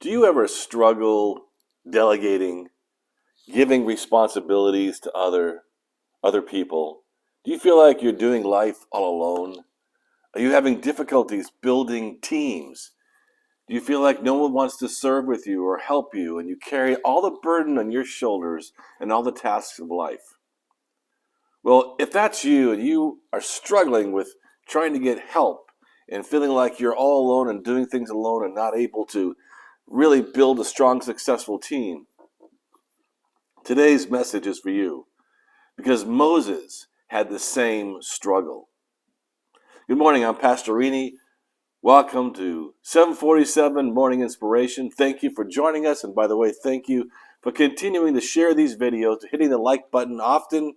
Do you ever struggle delegating, giving responsibilities to other people? Do you feel like you're doing life all alone? Are you having difficulties building teams? Do you feel like no one wants to serve with you or help you and you carry all the burden on your shoulders and all the tasks of life? Well, if that's you and you are struggling with trying to get help and feeling like you're all alone and doing things alone and not able to really build a strong, successful team, today's message is for you because Moses had the same struggle. Good morning, I'm Pastor Rini. Welcome to 747 Morning Inspiration. Thank you for joining us. And by the way, thank you for continuing to share these videos, hitting the like button often.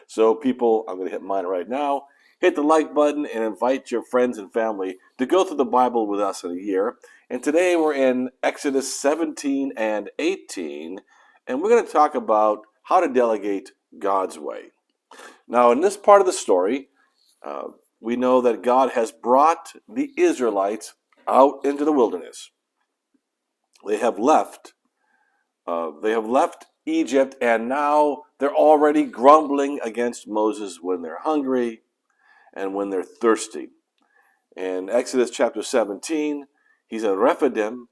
So people, I'm going to hit mine right now. Hit the like button and invite your friends and family to go through the Bible with us in a year. And today we're in Exodus 17 and 18, and we're going to talk about how to delegate God's way. Now, in this part of the story, we know that God has brought the Israelites out into the wilderness. They have left Egypt, and now they're already grumbling against Moses when they're hungry and when they're thirsty. In Exodus chapter 17, he's at Rephidim,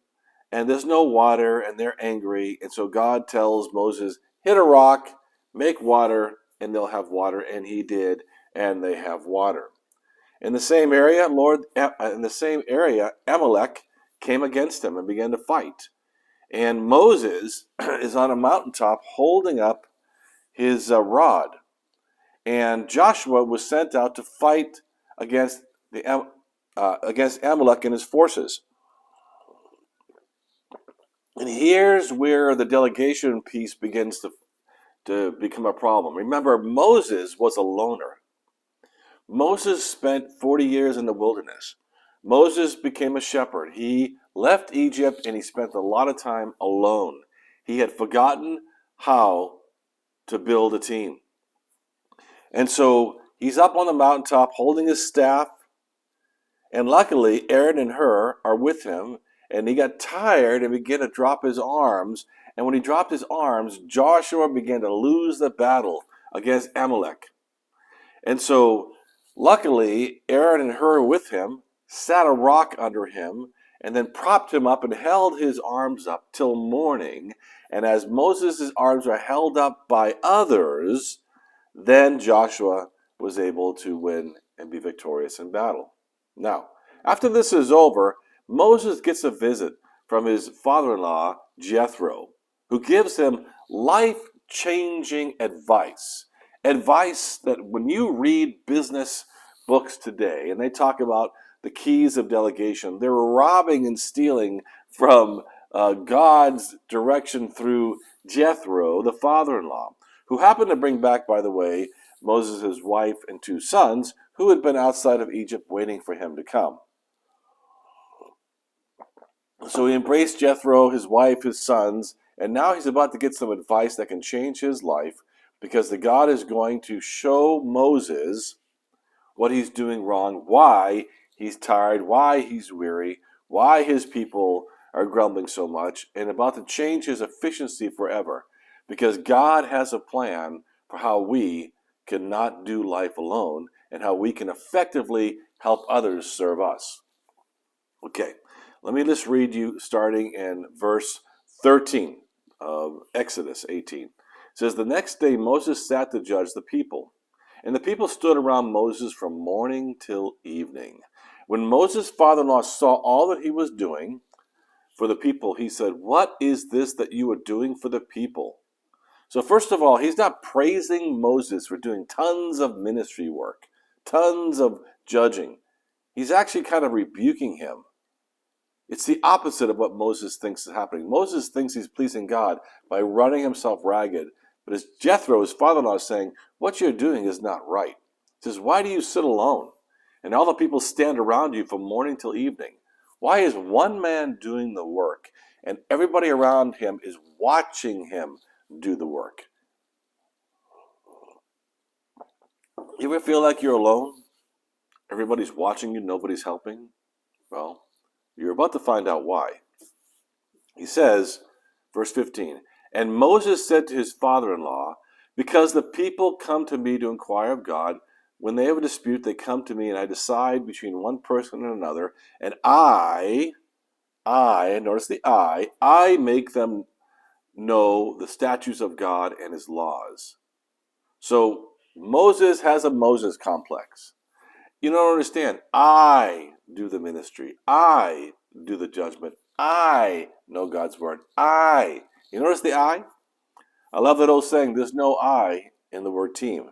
and there's no water, and they're angry. And so God tells Moses, hit a rock, make water, and they'll have water. And he did, and they have water. In the same area, Amalek came against him and began to fight. And Moses is on a mountaintop holding up his rod. And Joshua was sent out to fight against Amalek and his forces. And here's where the delegation piece begins to become a problem. Remember, Moses was a loner. Moses spent 40 years in the wilderness. Moses became a shepherd. He left Egypt and he spent a lot of time alone. He had forgotten how to build a team. And so he's up on the mountaintop holding his staff. And luckily, Aaron and Hur are with him. And he got tired and began to drop his arms. And when he dropped his arms, Joshua began to lose the battle against Amalek. And so luckily, Aaron and Hur with him sat a rock under him and then propped him up and held his arms up till morning. And as Moses' arms were held up by others, then Joshua was able to win and be victorious in battle. Now, after this is over, Moses gets a visit from his father-in-law, Jethro, who gives him life-changing advice. Advice that when you read business books today and they talk about the keys of delegation, they're robbing and stealing from God's direction through Jethro, the father-in-law, who happened to bring back, by the way, Moses' wife and 2 sons who had been outside of Egypt waiting for him to come. So he embraced Jethro, his wife, his sons, and now he's about to get some advice that can change his life, because the God is going to show Moses what he's doing wrong, why he's tired, why he's weary, why his people are grumbling so much, and about to change his efficiency forever. Because God has a plan for how we cannot do life alone and how we can effectively help others serve us. Okay, let me just read you starting in verse 13 of Exodus 18. It says, the next day Moses sat to judge the people, and the people stood around Moses from morning till evening. When Moses' father-in-law saw all that he was doing for the people, he said, what is this that you are doing for the people? So first of all, he's not praising Moses for doing tons of ministry work, tons of judging. He's actually kind of rebuking him. It's the opposite of what Moses thinks is happening. Moses thinks he's pleasing God by running himself ragged. But as Jethro, his father-in-law, is saying, what you're doing is not right. He says, why do you sit alone? And all the people stand around you from morning till evening. Why is one man doing the work and everybody around him is watching him do the work? You ever feel like you're alone? Everybody's watching you, nobody's helping? Well, you're about to find out why. He says, verse 15, and Moses said to his father-in-law, because the people come to me to inquire of God, when they have a dispute, they come to me, and I decide between one person and another, and notice the I make them know the statutes of God and his laws. So Moses has a Moses complex. You don't understand. I do the ministry. I do the judgment. I know God's word. You notice the I? I love that old saying, there's no I in the word team.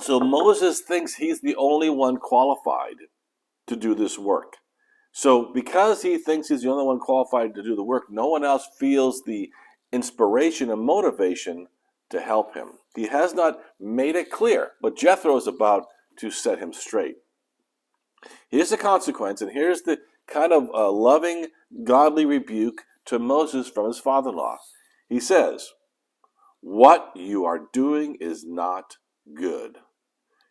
So Moses thinks he's the only one qualified to do this work. So because he thinks he's the only one qualified to do the work, no one else feels the inspiration and motivation to help him. He has not made it clear, but Jethro is about to set him straight. Here's the consequence, and here's the kind of loving, godly rebuke to Moses from his father-in-law. He says, what you are doing is not good.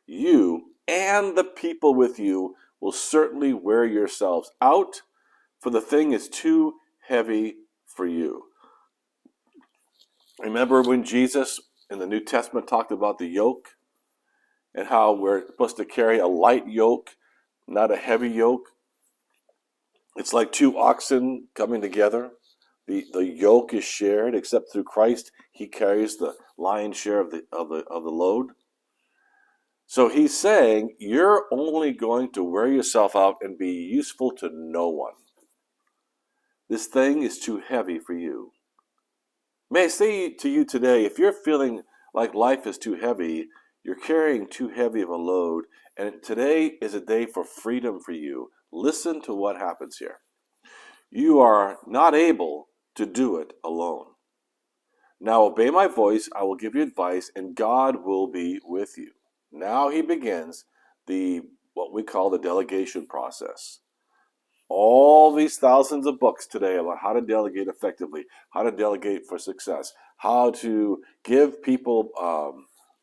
You and the people with you will certainly wear yourselves out, for the thing is too heavy for you. Remember when Jesus in the New Testament talked about the yoke and how we're supposed to carry a light yoke, not a heavy yoke? It's like two oxen coming together. The yoke is shared, except through Christ, he carries the lion's share of the load. So he's saying you're only going to wear yourself out and be useful to no one. This thing is too heavy for you. May I say to you today, if you're feeling like life is too heavy, you're carrying too heavy of a load, and today is a day for freedom for you. Listen to what happens here. You are not able to do it alone. Now obey my voice, I will give you advice, and God will be with you. Now he begins what we call the delegation process. All these thousands of books today about how to delegate effectively, how to delegate for success, how to give people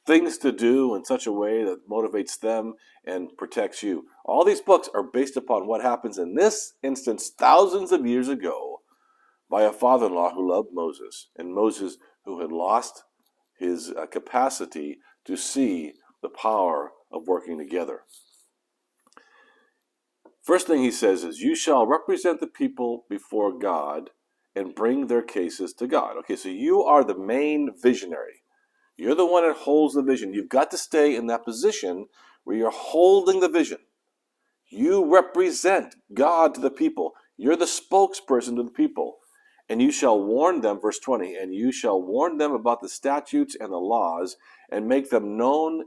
things to do in such a way that motivates them and protects you. All these books are based upon what happens in this instance thousands of years ago by a father-in-law who loved Moses, and Moses who had lost his capacity to see the power of working together. First thing he says is, you shall represent the people before God and bring their cases to God. Okay, so you are the main visionary. You're the one that holds the vision. You've got to stay in that position where you're holding the vision. You represent God to the people. You're the spokesperson to the people. And you shall warn them, verse 20, and you shall warn them about the statutes and the laws, and make them know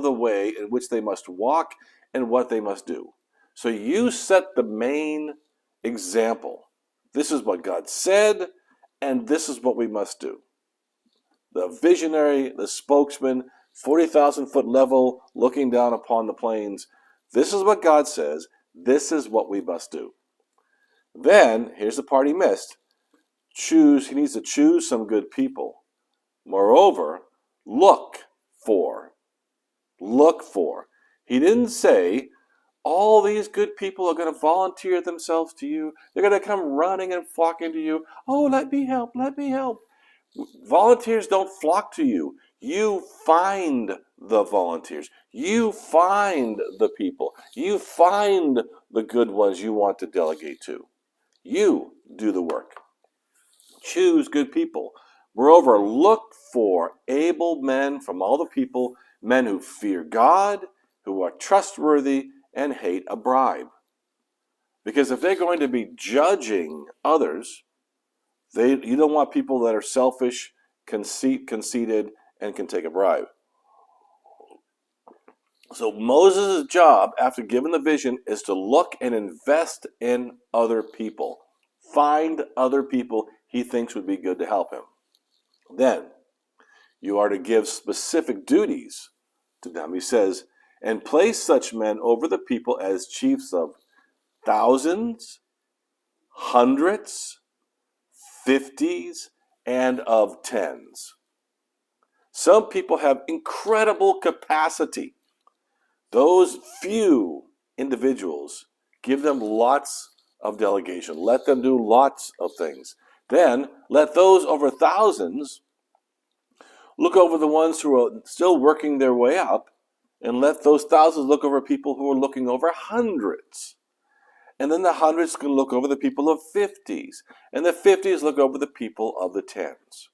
the way in which they must walk and what they must do. So you set the main example. This is what God said, and this is what we must do. The visionary, the spokesman, 40,000 foot level, looking down upon the plains. This is what God says. This is what we must do. Then, here's the part he missed. He needs to choose some good people. Moreover, look for. He didn't say, all these good people are going to volunteer themselves to you. They're going to come running and flocking to you. Oh, let me help. Volunteers don't flock to you. You find the volunteers. You find the people. You find the good ones you want to delegate to. You do the work. Choose good people. Moreover, look for able men from all the people, men who fear God, who are trustworthy, and hate a bribe. Because if they're going to be judging others, you don't want people that are selfish, conceited, and can take a bribe. So Moses' job, after giving the vision, is to look and invest in other people. Find other people he thinks would be good to help him. Then, you are to give specific duties to them. He says, and place such men over the people as chiefs of thousands, hundreds, fifties, and of tens. Some people have incredible capacity. Those few individuals Give them lots of delegation. Let them do lots of things. Then let those over thousands look over the ones who are still working their way up, and let those thousands look over people who are looking over hundreds. And then the hundreds can look over the people of 50s, and the 50s look over the people of the tens.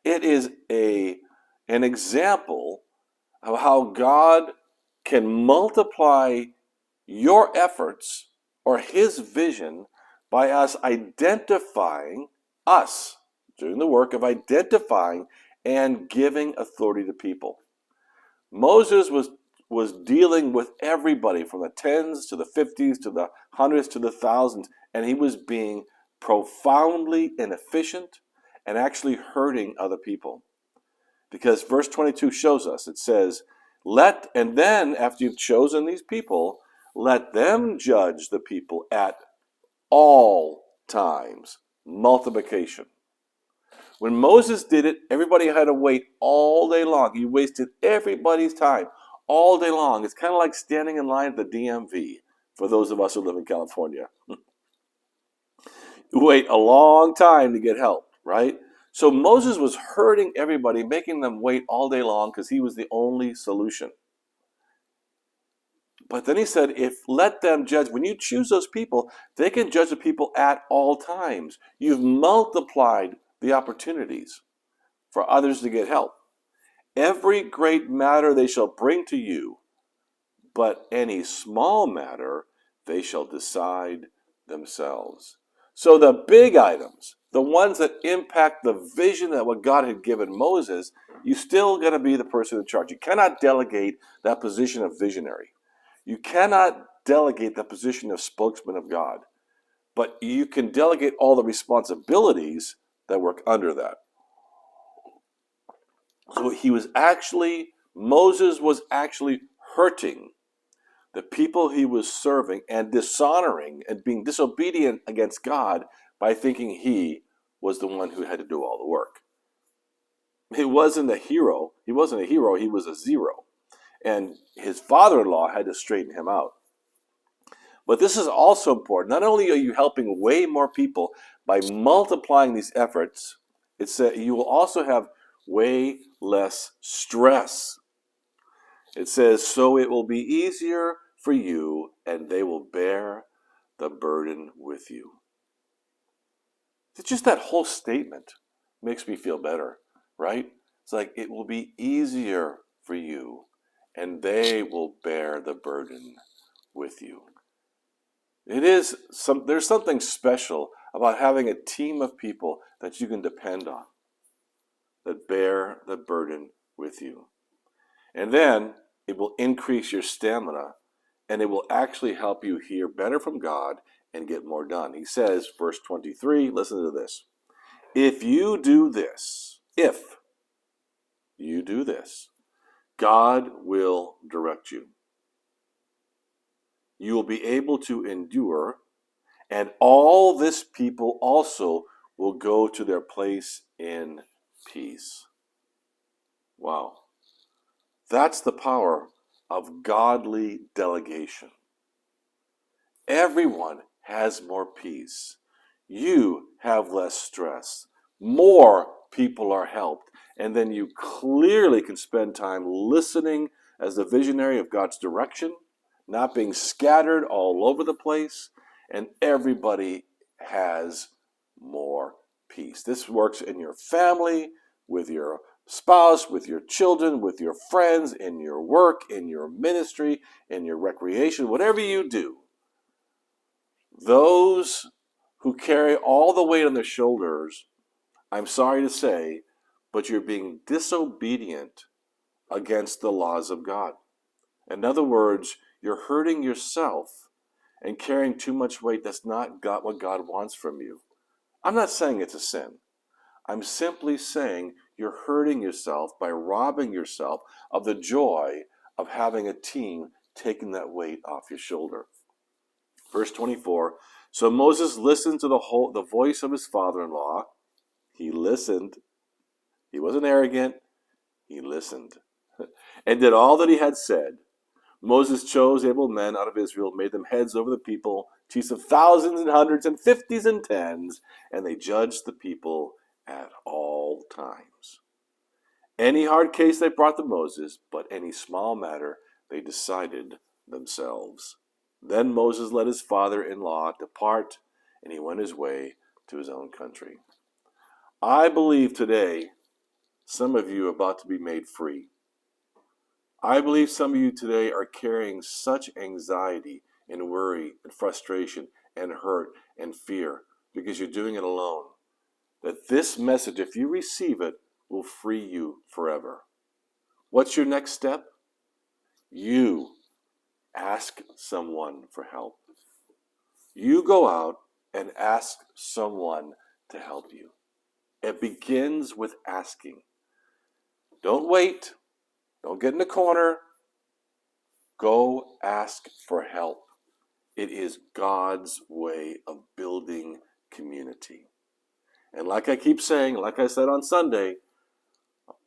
It is an example of how God can multiply your efforts or his vision by us doing the work of identifying and giving authority to people. Moses was dealing with everybody from the tens to the 50s to the hundreds to the thousands, and he was being profoundly inefficient and actually hurting other people. Because verse 22 shows us, it says, and then after you've chosen these people, let them judge the people at all times. Multiplication. When Moses did it, everybody had to wait all day long. He wasted everybody's time all day long. It's kind of like standing in line at the DMV for those of us who live in California. You wait a long time to get help, right? So Moses was hurting everybody, making them wait all day long because he was the only solution. But then he said, let them judge. When you choose those people, they can judge the people at all times. You've multiplied the opportunities for others to get help. Every great matter they shall bring to you, but any small matter they shall decide themselves. So the big items, the ones that impact the vision that what God had given Moses, you still got to be the person in charge. You cannot delegate that position of visionary. You cannot delegate the position of spokesman of God. But you can delegate all the responsibilities that work under that. So Moses was actually hurting the people he was serving and dishonoring and being disobedient against God by thinking he was the one who had to do all the work. He wasn't a hero. He was a zero. And his father-in-law had to straighten him out. But this is also important. Not only are you helping way more people by multiplying these efforts, it's that you will also have way less stress. It says, so it will be easier for you, and they will bear the burden with you. It's just that whole statement makes me feel better, right? It's like it will be easier for you, and they will bear the burden with you. There's something special about having a team of people that you can depend on, that bear the burden with you. And then it will increase your stamina, and it will actually help you hear better from God and get more done. He says, verse 23, listen to this. If you do this, God will direct you. You will be able to endure, and all this people also will go to their place in peace. Wow. That's the power of godly delegation. Everyone has more peace. You have less stress. More people are helped. And then you clearly can spend time listening as the visionary of God's direction, not being scattered all over the place, and everybody has more peace. This works in your family, with your spouse, with your children, with your friends, in your work, in your ministry, in your recreation, whatever you do. Those who carry all the weight on their shoulders, I'm sorry to say, but you're being disobedient against the laws of God. In other words, you're hurting yourself and carrying too much weight that's not what God wants from you. I'm not saying it's a sin. I'm simply saying you're hurting yourself by robbing yourself of the joy of having a team taking that weight off your shoulder. Verse 24, so Moses listened to the voice of his father-in-law. He listened. He wasn't arrogant. He listened and did all that he had said. Moses chose able men out of Israel, made them heads over the people, chiefs of thousands and hundreds and fifties and tens, and they judged the people at all times. Any hard case they brought to Moses, but any small matter they decided themselves. Then Moses let his father-in-law depart, and he went his way to his own country. I believe today some of you are about to be made free. I believe some of you today are carrying such anxiety and worry and frustration and hurt and fear because you're doing it alone, that this message, if you receive it, will free you forever. What's your next step? You ask someone for help. You go out and ask someone to help you. It begins with asking. Don't wait. Don't get in the corner. Go ask for help. It is God's way of building community. And like I keep saying, like I said on Sunday,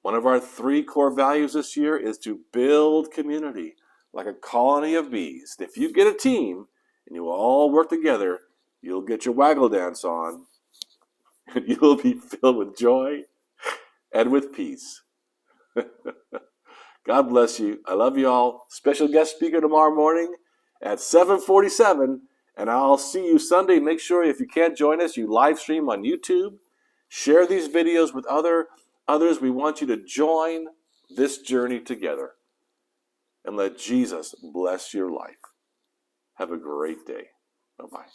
one of our 3 core values this year is to build community like a colony of bees. If you get a team and you all work together, you'll get your waggle dance on and you'll be filled with joy and with peace. God bless you. I love you all. Special guest speaker tomorrow morning at 7:47, and I'll see you Sunday. Make sure if you can't join us, you live stream on YouTube. Share these videos with others. We want you to join this journey together and let Jesus bless your life. Have a great day. Bye-bye.